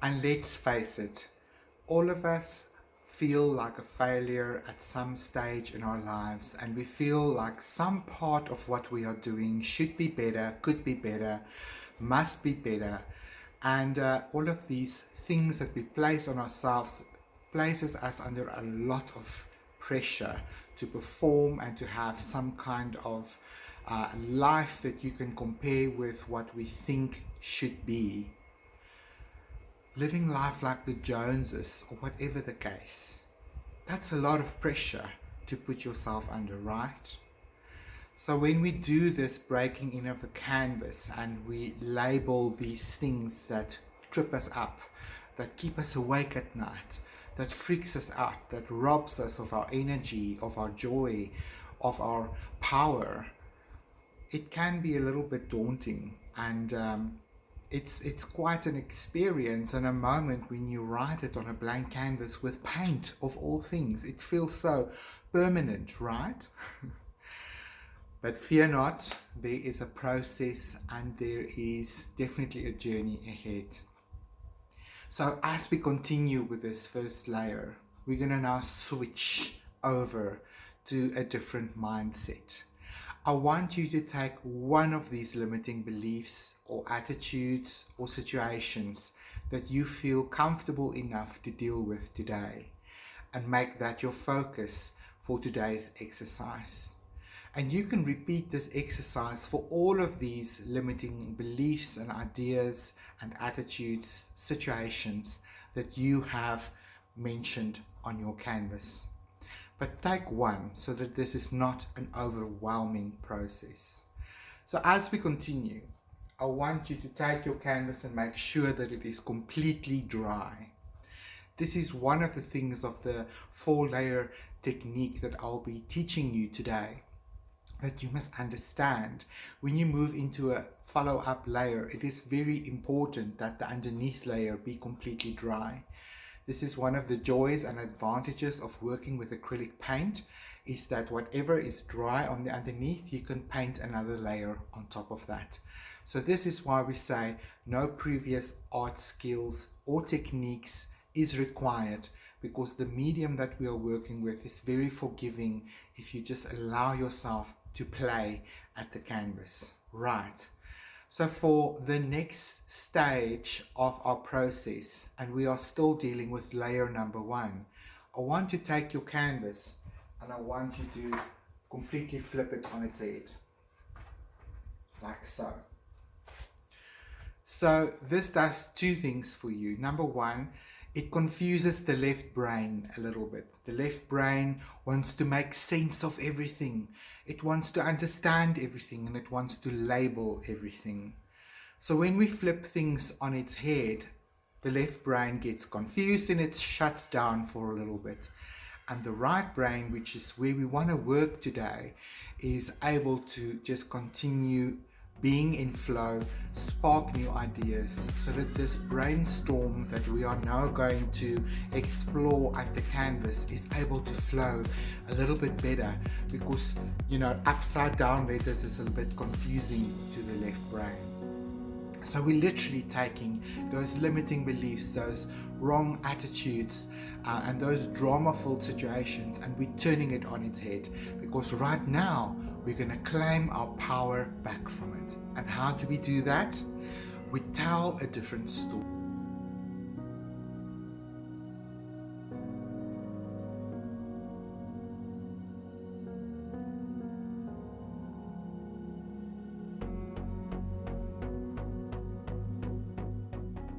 And let's face it, all of us feel like a failure at some stage in our lives, and we feel like some part of what we are doing should be better, could be better, must be better. And all of these things that we place on ourselves places us under a lot of pressure to perform and to have some kind of life that you can compare with what we think should be. Living life like the Joneses or whatever the case. That's a lot of pressure to put yourself under, right? So when we do this breaking in of a canvas and we label these things that trip us up, that keep us awake at night, that freaks us out, that robs us of our energy, of our joy, of our power, it can be a little bit daunting, and it's quite an experience and a moment when you write it on a blank canvas with paint of all things. It feels so permanent, right? But fear not, there is a process and there is definitely a journey ahead. So as we continue with this first layer, we're going to now switch over to a different mindset. I want you to take one of these limiting beliefs or attitudes or situations that you feel comfortable enough to deal with today and make that your focus for today's exercise. And you can repeat this exercise for all of these limiting beliefs and ideas and attitudes, situations that you have mentioned on your canvas. But take one so that this is not an overwhelming process. So as we continue, I want you to take your canvas and make sure that it is completely dry. This is one of the things of the 4-layer technique that I'll be teaching you today, that you must understand. When you move into a follow-up layer, it is very important that the underneath layer be completely dry. This is one of the joys and advantages of working with acrylic paint, is that whatever is dry on the underneath, you can paint another layer on top of that. So this is why we say no previous art skills or techniques is required, because the medium that we are working with is very forgiving if you just allow yourself to play at the canvas. Right. So for the next stage of our process, and we are still dealing with layer number 1, I want you to take your canvas and I want you to completely flip it on its head, like so. So this does two things for you. Number 1, it confuses the left brain a little bit. The left brain wants to make sense of everything. It wants to understand everything, and it wants to label everything. So when we flip things on its head, the left brain gets confused and it shuts down for a little bit. And the right brain, which is where we want to work today, is able to just continue being in flow, spark new ideas, so that this brainstorm that we are now going to explore at the canvas is able to flow a little bit better, because upside down letters is a little bit confusing to the left brain. So we're literally taking those limiting beliefs, those wrong attitudes, and those drama-filled situations, and we're turning it on its head, because right now we're going to claim our power back from it. And how do we do that? We tell a different story.